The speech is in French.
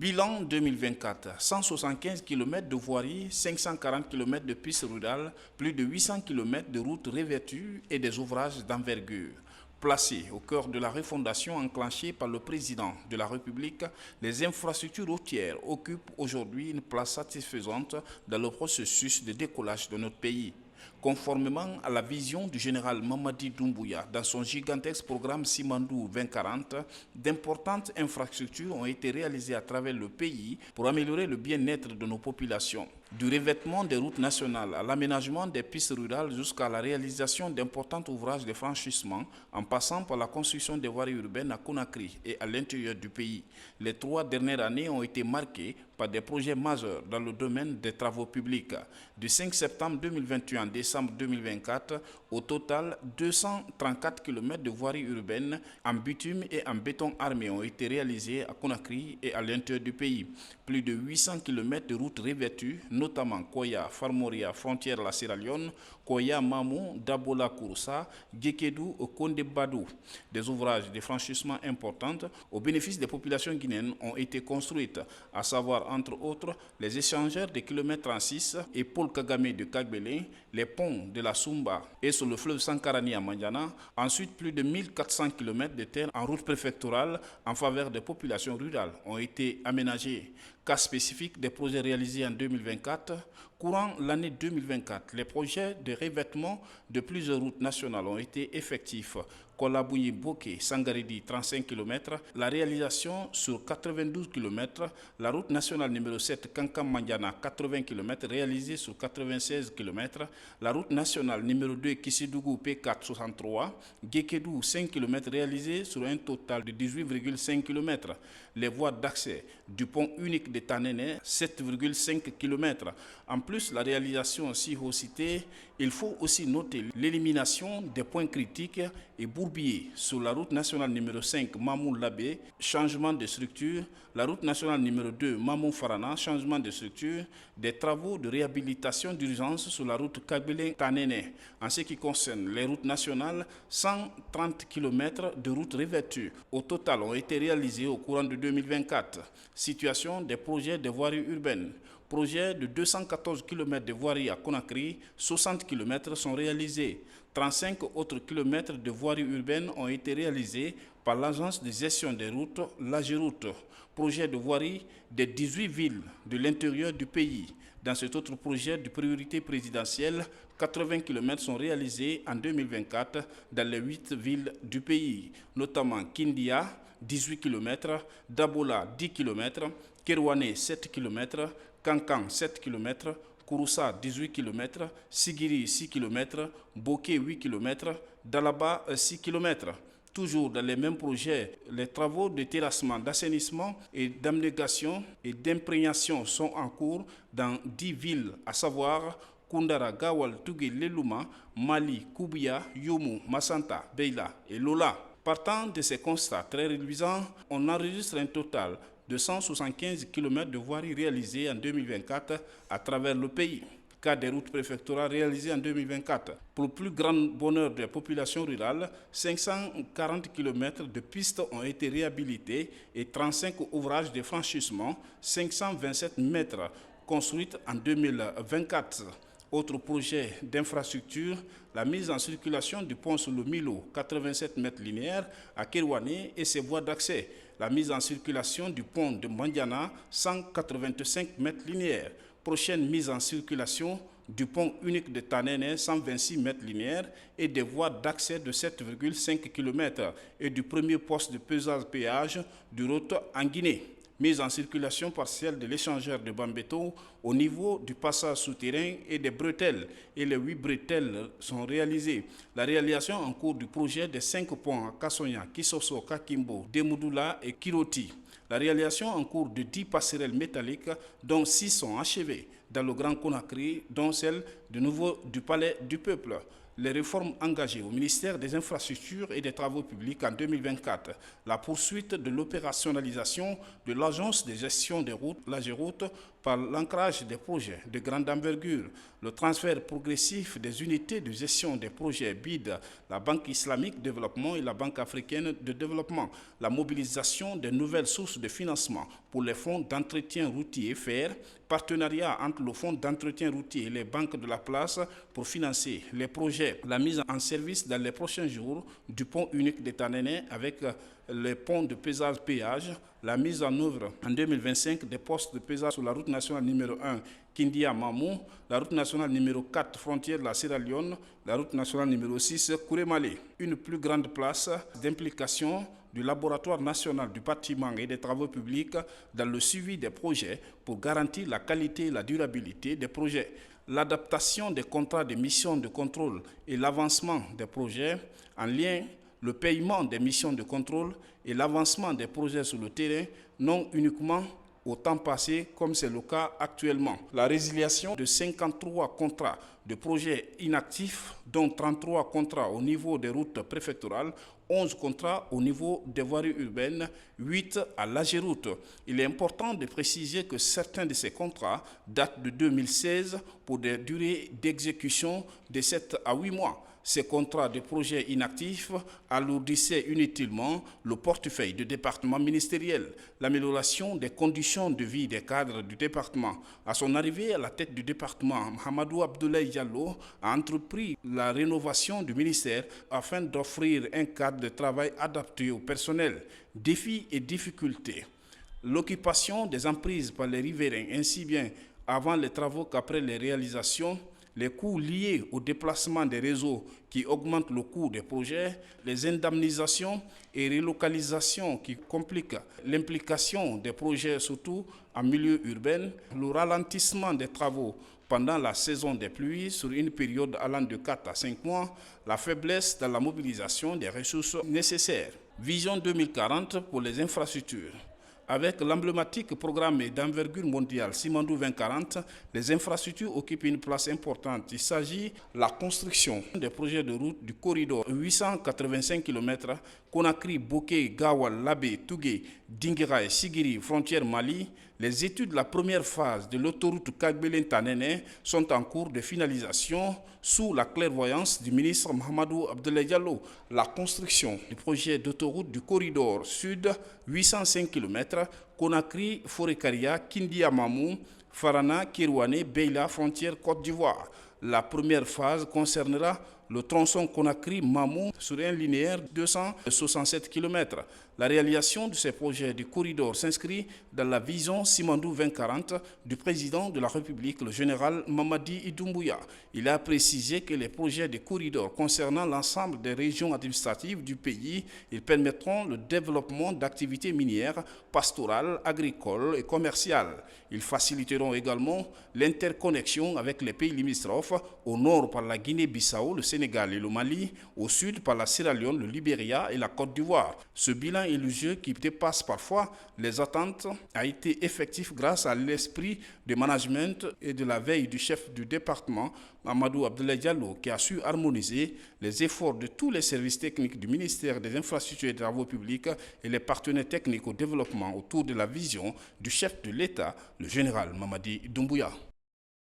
Bilan 2024, 175 km de voirie, 540 km de pistes rurales, plus de 800 km de routes revêtues et des ouvrages d'envergure. Placées au cœur de la refondation enclenchée par le président de la République, les infrastructures routières occupent aujourd'hui une place satisfaisante dans le processus de décollage de notre pays. Conformément à la vision du général Mamadi Doumbouya dans son gigantesque programme Simandou 2040, d'importantes infrastructures ont été réalisées à travers le pays pour améliorer le bien-être de nos populations. Du revêtement des routes nationales à l'aménagement des pistes rurales jusqu'à la réalisation d'importants ouvrages de franchissement, en passant par la construction des voiries urbaines à Conakry et à l'intérieur du pays. Les 3 dernières années ont été marquées par des projets majeurs dans le domaine des travaux publics. Du 5 septembre 2021 à décembre 2024, au total, 234 km de voiries urbaines en bitume et en béton armé ont été réalisés à Conakry et à l'intérieur du pays. Plus de 800 km de routes revêtues, notamment Koya, Farmoria, frontière la Sierra Leone, Koya, Mamou, Dabola, Kouroussa, Gekedou, Kondebadou. Des ouvrages de franchissement importants au bénéfice des populations guinéennes ont été construits, à savoir entre autres les échangeurs de kilomètre 36 et Paul Kagame de Kagbele, les ponts de la Sumba et sur le fleuve Sankarani à Mandiana, ensuite plus de 1400 km de terre en route préfectorale en faveur des populations rurales ont été aménagés. Cas spécifique des projets réalisés en 2024, courant l'année 2024, les projets de revêtement de plusieurs routes nationales ont été effectifs. Kolabouyi Boké, Sangaridi, 35 km, la réalisation sur 92 km, la route nationale numéro 7, Kankam Mandiana, 80 km, réalisée sur 96 km, la route nationale numéro 2, Kissidougou, P4, 63, Gekedou, 5 km, réalisée sur un total de 18,5 km, les voies d'accès du pont unique de Tanene, 7,5 km. En plus, la réalisation aussi citée, il faut aussi noter l'élimination des points critiques et bourbiers sur la route nationale numéro 5 Mamou-Labé, changement de structure, la route nationale numéro 2 Mamou-Farana, changement de structure, des travaux de réhabilitation d'urgence sur la route Kagbele-Tanene. En ce qui concerne les routes nationales, 130 km de routes revêtues au total ont été réalisés au courant de 2024. Situation des projets de voirie urbaine. Projet de 214 km de voirie à Conakry, 60 km sont réalisés. 35 autres kilomètres de voirie urbaine ont été réalisés par l'agence de gestion des routes, l'AGEROUTE. Projet de voirie des 18 villes de l'intérieur du pays. Dans cet autre projet de priorité présidentielle, 80 km sont réalisés en 2024 dans les 8 villes du pays, notamment Kindia, 18 km, Dabola, 10 km, Kerouane, 7 km, Kankan, 7 km, Kouroussa, 18 km, Sigiri, 6 km, Boké, 8 km, Dalaba, 6 km. Toujours dans les mêmes projets, les travaux de terrassement, d'assainissement et d'abnégation et d'imprégnation sont en cours dans 10 villes, à savoir Koundara, Gawal, Tougué, Lelouma, Mali, Koubia, Youmou, Massanta, Beila et Lola. Partant de ces constats très réduisants, on enregistre un total de 175 km de voiries réalisées en 2024 à travers le pays. Cas des routes préfectorales réalisées en 2024. Pour le plus grand bonheur des populations rurales, 540 km de pistes ont été réhabilités et 35 ouvrages de franchissement, 527 mètres construits en 2024. Autre projet d'infrastructure, la mise en circulation du pont sur le Milo, 87 mètres linéaires, à Kerouane et ses voies d'accès. La mise en circulation du pont de Mandiana, 185 mètres linéaires. Prochaine mise en circulation du pont unique de Tanene, 126 mètres linéaires, et des voies d'accès de 7,5 km et du premier poste de pesage péage du route en Guinée. Mise en circulation partielle de l'échangeur de Bambeto au niveau du passage souterrain et des bretelles. Et les 8 bretelles sont réalisées. La réalisation en cours du projet des 5 ponts à Kassonya, Kisoso, Kakimbo, Demoudoula et Kiroti. La réalisation en cours de 10 passerelles métalliques, dont 6 sont achevées dans le Grand Conakry, dont celle de nouveau du Palais du Peuple. les réformes engagées au ministère des Infrastructures et des Travaux publics en 2024, la poursuite de l'opérationnalisation de l'Agence de gestion des routes, l'AGEROUTE, par l'ancrage des projets de grande envergure, le transfert progressif des unités de gestion des projets BID, la Banque islamique de développement et la Banque africaine de développement, la mobilisation des nouvelles sources de financement pour les fonds d'entretien routier FER, partenariat entre le fonds d'entretien routier et les banques de la place pour financer les projets, la mise en service dans les prochains jours du pont unique de Tanene avec les ponts de pesage-péage, la mise en œuvre en 2025 des postes de pesage sur la route nationale numéro 1 Kindia-Mamou, la route nationale numéro 4 frontière de la Sierra Leone, la route nationale numéro 6 Kouré-Malé. Une plus grande place d'implication du laboratoire national du bâtiment et des travaux publics dans le suivi des projets pour garantir la qualité et la durabilité des projets, l'adaptation des contrats de mission de contrôle et l'avancement des projets en lien, le paiement des missions de contrôle et l'avancement des projets sur le terrain, non uniquement au temps passé, comme c'est le cas actuellement. La résiliation de 53 contrats de projets inactifs, dont 33 contrats au niveau des routes préfectorales, 11 contrats au niveau des voiries urbaines, 8 à l'AGEROUTE. Il est important de préciser que certains de ces contrats datent de 2016 pour des durées d'exécution de 7 à 8 mois. Ces contrats de projets inactifs alourdissaient inutilement le portefeuille du département ministériel. L'amélioration des conditions de vie des cadres du département. À son arrivée à la tête du département, Mahamadou Abdoulaye Diallo a entrepris la rénovation du ministère afin d'offrir un cadre de travail adapté au personnel. Défis et difficultés. L'occupation des emprises par les riverains, ainsi bien avant les travaux qu'après les réalisations, les coûts liés au déplacement des réseaux qui augmentent le coût des projets, les indemnisations et relocalisations qui compliquent l'implication des projets, surtout en milieu urbain, le ralentissement des travaux pendant la saison des pluies sur une période allant de 4 à 5 mois, la faiblesse dans la mobilisation des ressources nécessaires. Vision 2040 pour les infrastructures. Avec l'emblématique programme d'envergure mondiale Simandou 2040, les infrastructures occupent une place importante. Il s'agit de la construction des projets de route du corridor 885 km Conakry, Boké, Gawal, Labé, Tougué, Dinguiraï, Sigiri, frontière Mali. Les études de la première phase de l'autoroute Kagbelen-Tanene sont en cours de finalisation sous la clairvoyance du ministre Mahamadou Abdoulaye Diallo. La construction du projet d'autoroute du corridor sud 805 km Conakry, Forêt-Karia, Kindia-Mamou, Farana, Kirouane, Beila, frontière Côte d'Ivoire. La première phase concernera le tronçon Conakry-Mamou sur un linéaire de 267 km. La réalisation de ces projets du corridor s'inscrit dans la vision Simandou 2040 du président de la République, le général Mamadi Doumbouya. Il a précisé que les projets de corridor concernant l'ensemble des régions administratives du pays, ils permettront le développement d'activités minières, pastorales, agricoles et commerciales. Ils faciliteront également l'interconnexion avec les pays limitrophes, au nord par la Guinée-Bissau, le Sénégal et le Mali, au sud par la Sierra Leone, le Libéria et la Côte d'Ivoire. Ce bilan élogieux qui dépasse parfois les attentes a été effectif grâce à l'esprit de management et de la veille du chef du département, Mahamadou Abdoulaye Diallo, qui a su harmoniser les efforts de tous les services techniques du ministère des Infrastructures et des Travaux publics et les partenaires techniques au développement autour de la vision du chef de l'État, le général Mamadi Doumbouya.